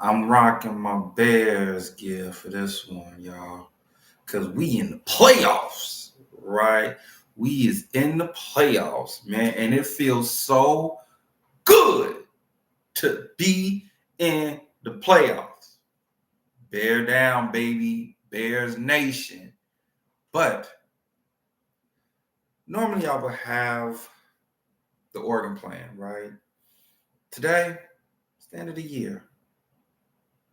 I'm rocking my Bears gear for this one, y'all. Because we in the playoffs, right? We is in the playoffs, man. And it feels so good to be in the playoffs. Bear down, baby. Bears Nation. But normally I would have the organ plan, right? Today, it's the end of the year.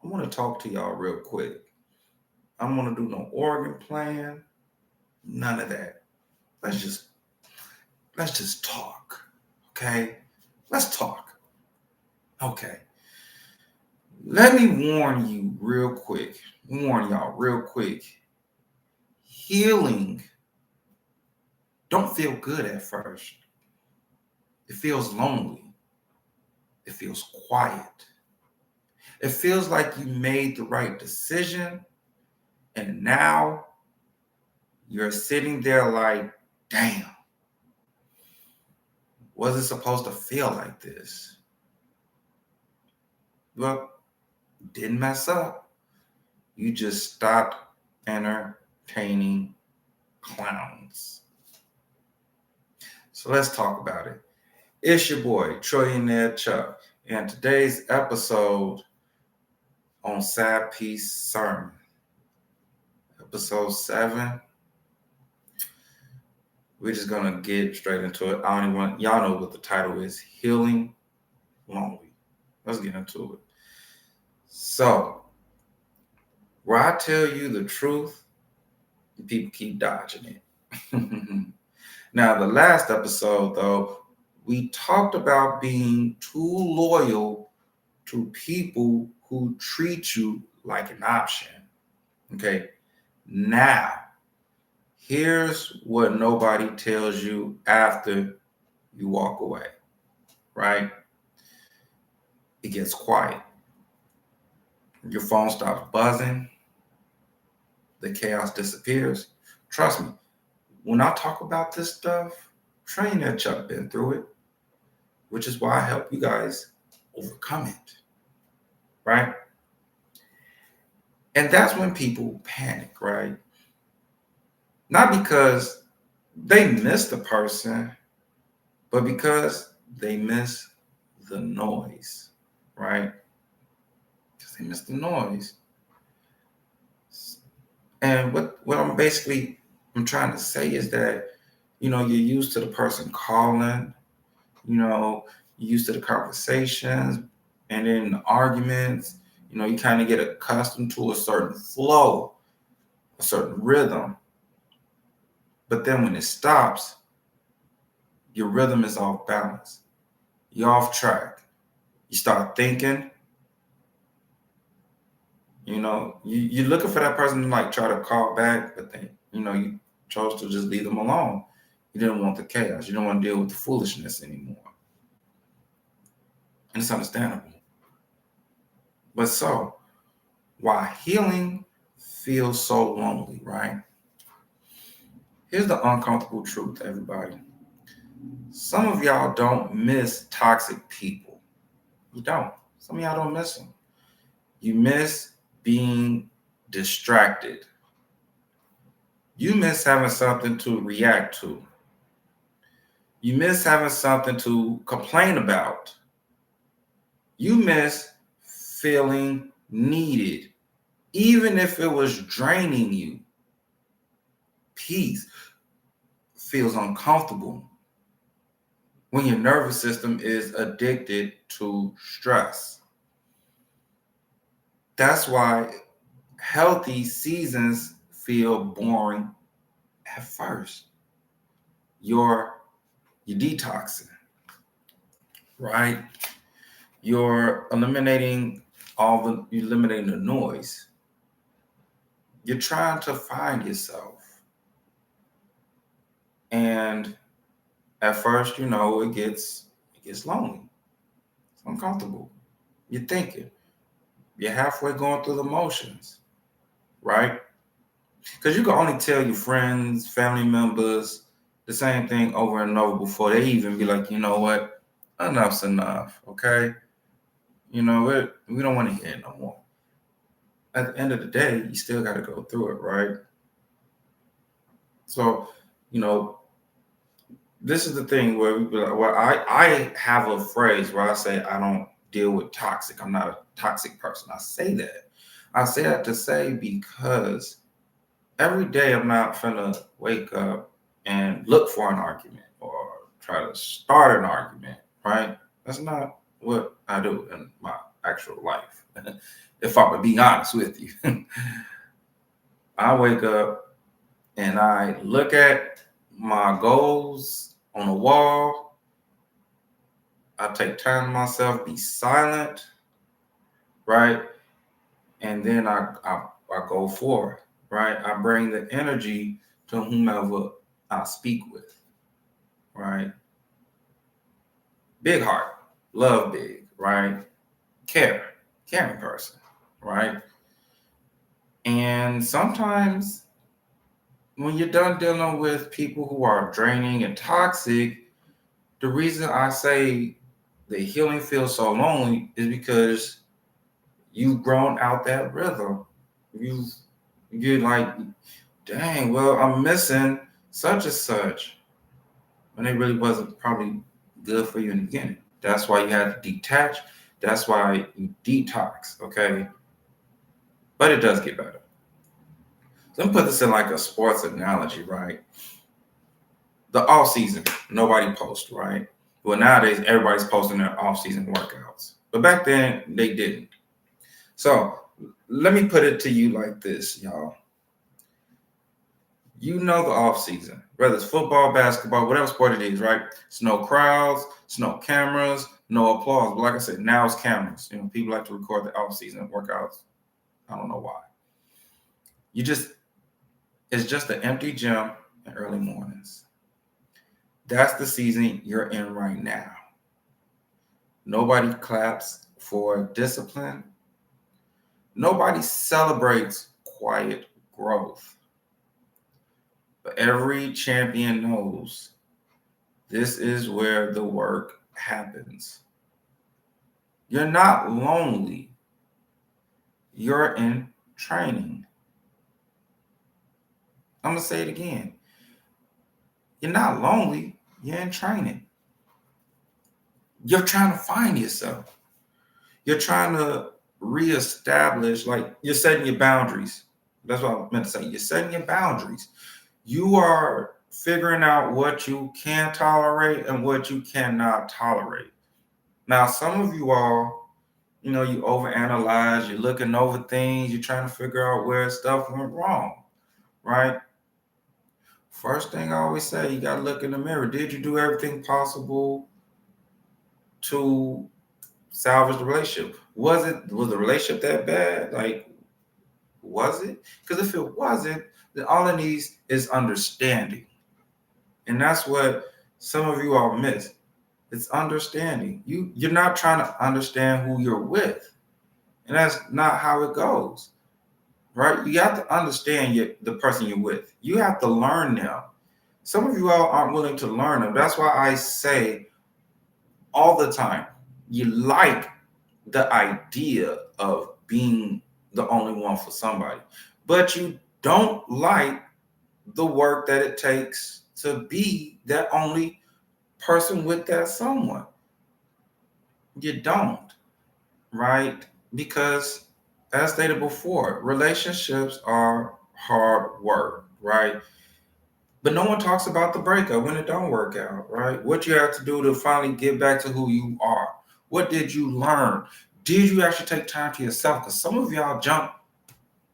I want to talk to y'all real quick. I don't want to do no organ plan, none of that. Let's just talk, okay? Let's talk, okay? Let me warn you real quick. Warn y'all real quick. Healing don't feel good at first. It feels lonely. It feels quiet. It feels like you made the right decision, and now you're sitting there like, damn, was it supposed to feel like this? Well, you didn't mess up. You just stopped entertaining clowns. So let's talk about it. It's your boy, Trillionaire Chuck, and today's episode on Sidepiece Sermons, episode 7. We're just gonna get straight into it. Y'all know what the title is: Healing Lonely. Let's get into it. So, where I tell you the truth, people keep dodging it. Now, the last episode, though, we talked about being too loyal to people who treat you like an option. Okay, now, here's what nobody tells you after you walk away, right? It gets quiet. Your phone stops buzzing. The chaos disappears. Trust me, when I talk about this stuff, Trillionaire Chuck been through it, which is why I help you guys overcome it, right? And that's when people panic, right? Not because they miss the person, but because they miss the noise, right? Because they miss the noise. And what I'm trying to say is that, you're used to the person calling, you're used to the conversations, and then the arguments, you kind of get accustomed to a certain flow, a certain rhythm. But then when it stops, your rhythm is off balance. You're off track. You start thinking, you're looking for that person to like try to call back, but then, you chose to just leave them alone. You didn't want the chaos. You don't want to deal with the foolishness anymore. And it's understandable. But so, why healing feels so lonely, right? Here's the uncomfortable truth, everybody. Some of y'all don't miss toxic people. You don't. Some of y'all don't miss them. You miss being distracted. You miss having something to react to. You miss having something to complain about. You miss feeling needed, even if it was draining you. Peace feels uncomfortable when your nervous system is addicted to stress. That's why healthy seasons feel boring at first. You're detoxing, right? You're eliminating the noise. You're trying to find yourself. And at first, it gets lonely. It's uncomfortable. You're thinking. You're halfway going through the motions, right? Because you can only tell your friends, family members, the same thing over and over before they even be like, you know what? Enough's enough, okay? we don't want to hear it no more. At the end of the day, you still got to go through it, right? So, this is the thing where I have a phrase where I say I don't deal with toxic. I'm not a toxic person. I say that to say because every day I'm not finna wake up and look for an argument or try to start an argument, right? That's not what I do in my actual life. If I'm to be honest with you, I wake up and I look at my goals on the wall. I take time to myself, be silent, right? And then I go forward, right? I bring the energy to whomever I speak with, right? Big heart, love big, right? Caring person, right? And sometimes when you're done dealing with people who are draining and toxic, the reason I say the healing feels so lonely is because you've grown out that rhythm. You're like, dang, well, I'm missing such and such. When it really wasn't probably good for you in the beginning. That's why you had to detach. That's why you detox, okay? But it does get better. So let me put this in like a sports analogy, right? The off season, nobody posts, right? Well, nowadays everybody's posting their off season workouts, but back then they didn't. So let me put it to you like this, y'all. The off season, whether it's football, basketball, whatever sport it is, right? It's no crowds, it's no cameras, no applause. But like I said, now it's cameras. People like to record the off season workouts. I don't know why. It's just an empty gym in early mornings. That's the season you're in right now. Nobody claps for discipline. Nobody celebrates quiet growth. But every champion knows this is where the work happens. You're not lonely. You're in training. I'm going to say it again. You're not lonely. You're in training. You're trying to find yourself. You're trying to reestablish, like you're setting your boundaries. That's what I meant to say. You're setting your boundaries. You are figuring out what you can tolerate and what you cannot tolerate. Now, some of you all, you overanalyze, you're looking over things, you're trying to figure out where stuff went wrong, right? First thing I always say, you got to look in the mirror. Did you do everything possible to salvage the relationship? Was the relationship that bad? Like, was it? Because if it wasn't, then all it needs is understanding. And that's what some of you all miss. It's understanding. You're not trying to understand who you're with. And that's not how it goes. Right? You have to understand the person you're with. You have to learn them. Some of you all aren't willing to learn them. That's why I say all the time, you like the idea of being the only one for somebody, but you don't like the work that it takes to be that only person with that someone. You don't, right? Because as stated before, relationships are hard work, right? But no one talks about the breakup when it don't work out, right? What you have to do to finally get back to who you are. What did you learn? Did you actually take time for yourself? Because some of y'all jump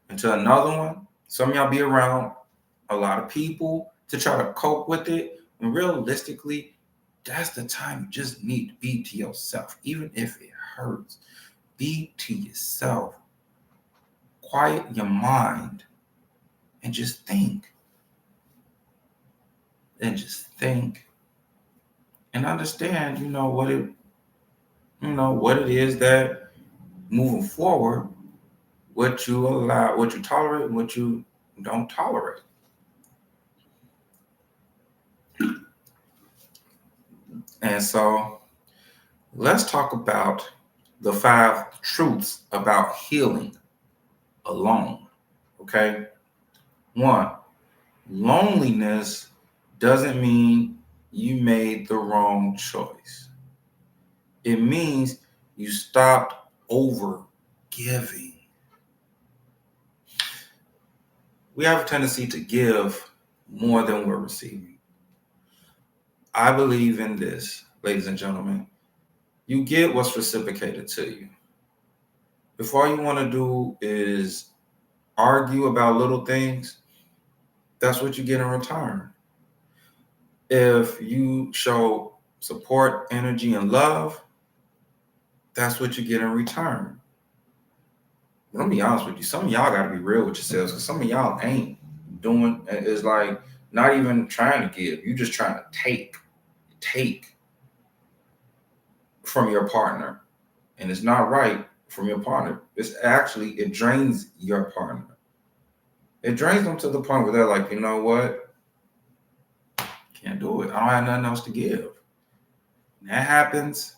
into another one. Some of y'all be around a lot of people to try to cope with it. And realistically, that's the time you just need to be to yourself, even if it hurts. Be to yourself. Quiet your mind and just think. And just think and understand, what it is that moving forward, what you allow, what you tolerate, and what you don't tolerate. And so let's talk about the 5 truths about healing alone. Okay. 1, loneliness doesn't mean you made the wrong choice. It means you stopped over giving. We have a tendency to give more than we're receiving. I believe in this, ladies and gentlemen. You get what's reciprocated to you. If all you want to do is argue about little things, that's what you get in return. If you show support, energy, and love, that's what you get in return. Let me be honest with you. Some of y'all got to be real with yourselves, because some of y'all ain't doing. It's like not even trying to give. You're just trying to take from your partner, and it's not right from your partner. It drains your partner. It drains them to the point where they're like, you know what? Can't do it. I don't have nothing else to give. And that happens.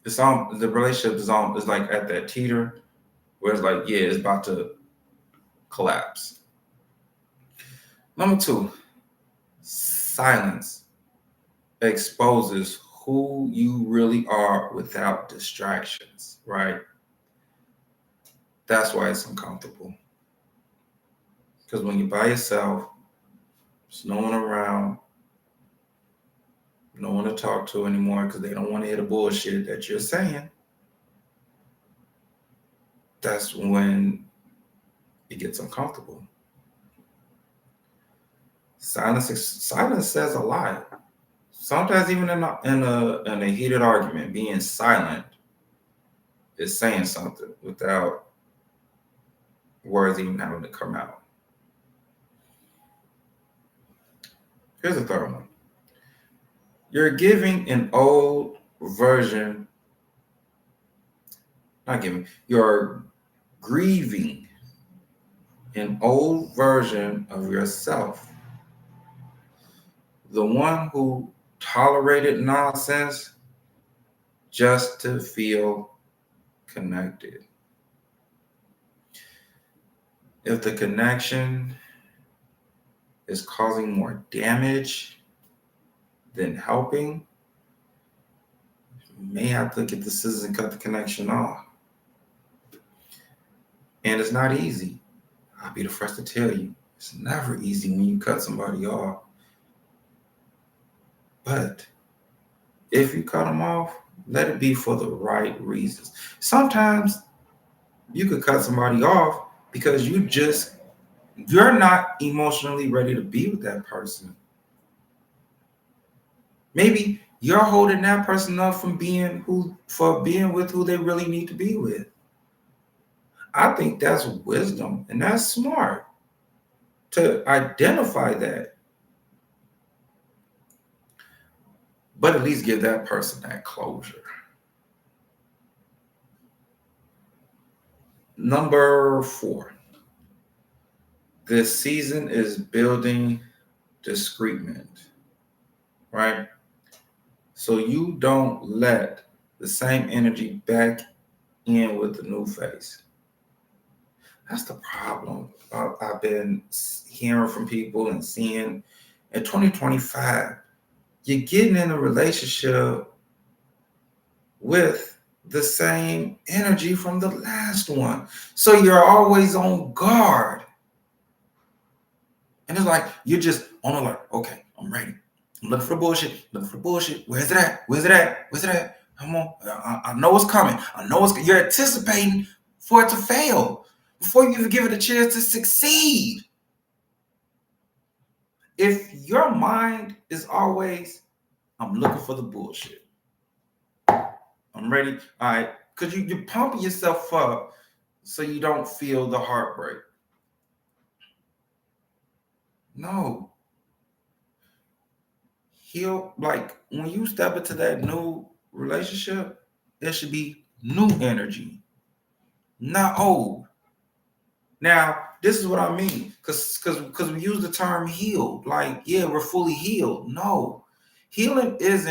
It's on the relationship is like at that teeter where it's like, yeah, it's about to collapse. Number 2, silence exposes who you really are without distractions, right? That's why it's uncomfortable. Because when you're by yourself, there's no one around, no one to talk to anymore because they don't want to hear the bullshit that you're saying. That's when it gets uncomfortable. Silence says a lot. Sometimes even in a heated argument, being silent is saying something without words even having to come out. Here's the third one. You're giving an old version, you're grieving an old version of yourself. The one who tolerated nonsense just to feel connected. If the connection is causing more damage than helping, you may have to get the scissors and cut the connection off. And it's not easy. I'll be the first to tell you, it's never easy when you cut somebody off. But if you cut them off, let it be for the right reasons. Sometimes you could cut somebody off because you're not emotionally ready to be with that person. Maybe you're holding that person up from being with who they really need to be with. I think that's wisdom, and that's smart to identify that. But at least give that person that closure. Number 4. This season is building discernment, right? So you don't let the same energy back in with the new face. That's the problem I've been hearing from people and seeing in 2025. You're getting in a relationship with the same energy from the last one. So you're always on guard. And it's like, you're just on alert. Okay, I'm ready. I'm looking for bullshit. Where's it at? Come on. I know it's coming. You're anticipating for it to fail before you even give it a chance to succeed. If your mind is always, I'm looking for the bullshit. I'm ready. All right. Because you're pumping yourself up so you don't feel the heartbreak. No. Like when you step into that new relationship, there should be new energy, not old. Now, this is what I mean, because we use the term healed. Like, yeah, we're fully healed. No, healing is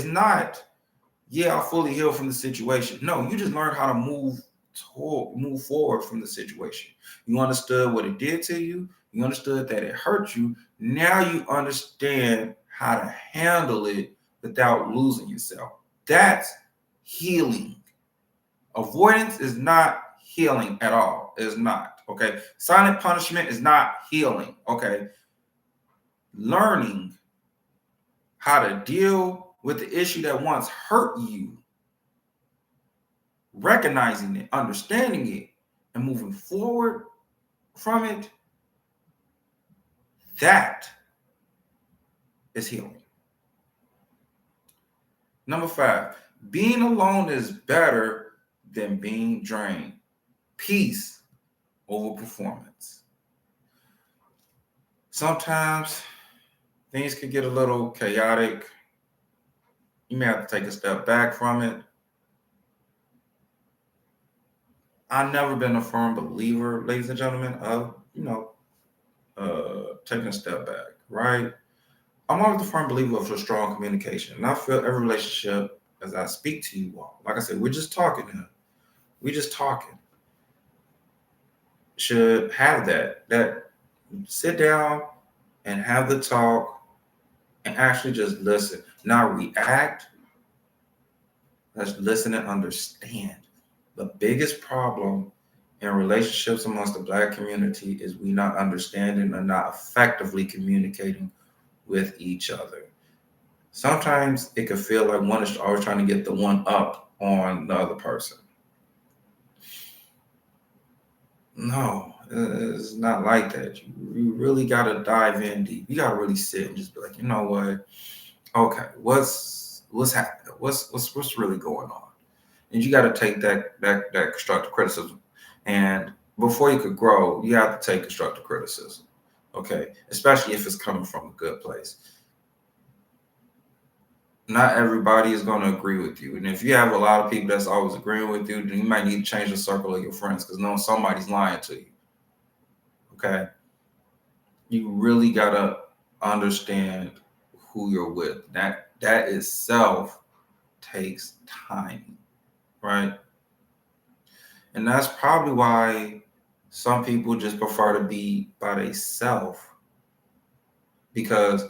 not yeah, I fully healed from the situation. No, you just learned how to move forward from the situation. You understood what it did to you. You understood that it hurt you. Now you understand how to handle it without losing yourself. That's healing. Avoidance is not healing at all. It's not. Okay. Silent punishment is not healing. Okay. Learning how to deal with the issue that once hurt you, recognizing it, understanding it, and moving forward from it, that is healing. Number 5, being alone is better than being drained. Peace over performance. Sometimes things can get a little chaotic. You may have to take a step back from it. I've never been a firm believer, ladies and gentlemen, of, taking a step back, right? I'm always a firm believer of a strong communication. And I feel every relationship, as I speak to you all, like I said, we're just talking here. We're just talking. Should have that sit down and have the talk and actually just listen. Not react. Let's listen and understand. The biggest problem in relationships amongst the Black community is we not understanding and not effectively communicating with each other. Sometimes it can feel like one is always trying to get the one up on the other person. No, it's not like that. You really got to dive in deep. You got to really sit and just be like, you know what? Okay, what's happening? What's really going on? And you got to take that constructive criticism. And before you could grow, you have to take constructive criticism. Okay, especially if it's coming from a good place. Not everybody is going to agree with you. And if you have a lot of people that's always agreeing with you, then you might need to change the circle of your friends, because no, somebody's lying to you. Okay. You really got to understand who you're with. That itself takes time, right? And that's probably why some people just prefer to be by themselves, because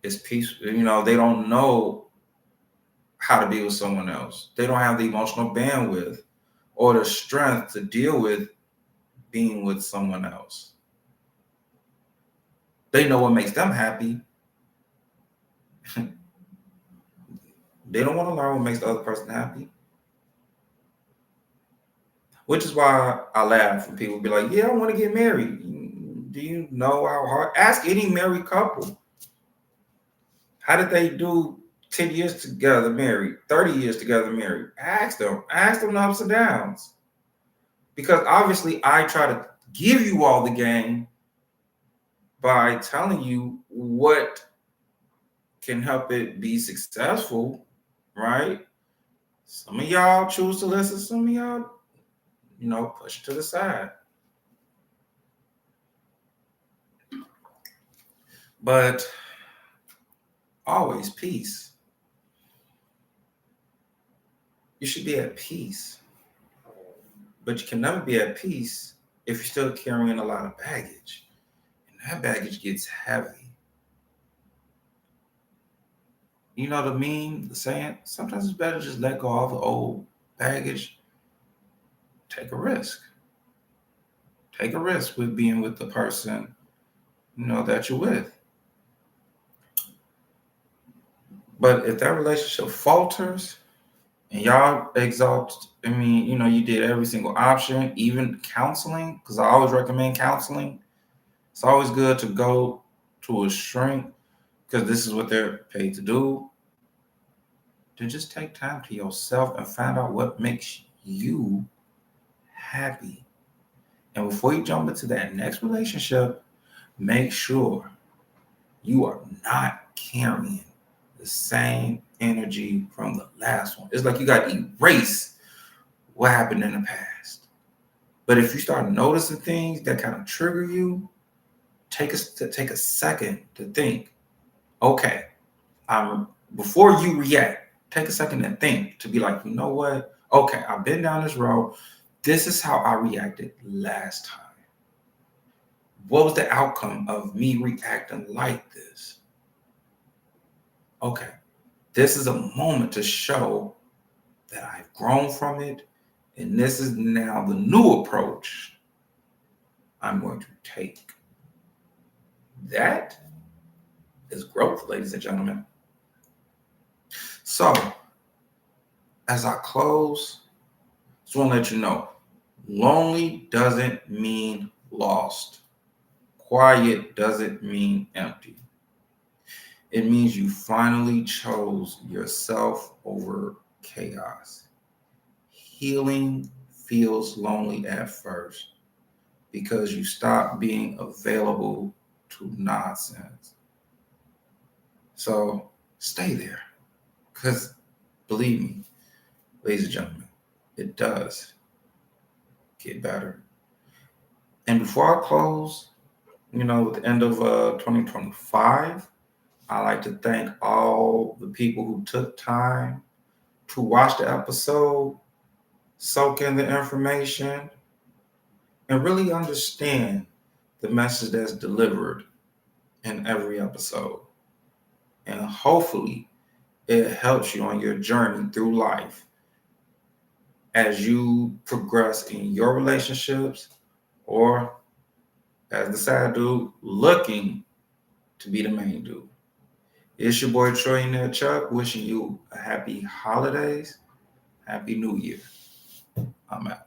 it's peaceful. They don't know how to be with someone else. They don't have the emotional bandwidth or the strength to deal with being with someone else. They know what makes them happy. They don't want to learn what makes the other person happy. Which is why I laugh when people be like, yeah, I want to get married. Do you know how hard? Ask any married couple. How did they do 10 years together married, 30 years together married? Ask them the ups and downs. Because obviously I try to give you all the game by telling you what can help it be successful, right? Some of y'all choose to listen, some of y'all, push it to the side. But always peace. You should be at peace. But you can never be at peace if you're still carrying a lot of baggage. And that baggage gets heavy. You know the saying? Sometimes it's better to just let go of the old baggage. Take a risk. Take a risk with being with the person, that you're with. But if that relationship falters and y'all exhaust, you did every single option, even counseling, because I always recommend counseling. It's always good to go to a shrink, because this is what they're paid to do. Then just take time to yourself and find out what makes you happy. And before you jump into that next relationship, make sure you are not carrying the same energy from the last one. It's like you got to erase what happened in the past. But if you start noticing things that kind of trigger you, take a second to think, okay, before you react, take a second and think, to be like, you know what? Okay, I've been down this road. This is how I reacted last time. What was the outcome of me reacting like this? Okay, this is a moment to show that I've grown from it, and this is now the new approach I'm going to take. That is growth, ladies and gentlemen. So, as I close, just want to let you know, lonely doesn't mean lost. Quiet doesn't mean empty. It means you finally chose yourself over chaos. Healing feels lonely at first because you stop being available to nonsense. So stay there, because believe me, ladies and gentlemen, it does get better. And before I close, with the end of 2025, I like to thank all the people who took time to watch the episode, soak in the information, and really understand the message that's delivered in every episode. And hopefully, it helps you on your journey through life as you progress in your relationships, or as the side dude, looking to be the main dude. It's your boy Trillionaire Chuck, wishing you a happy holidays, happy New Year. I'm out.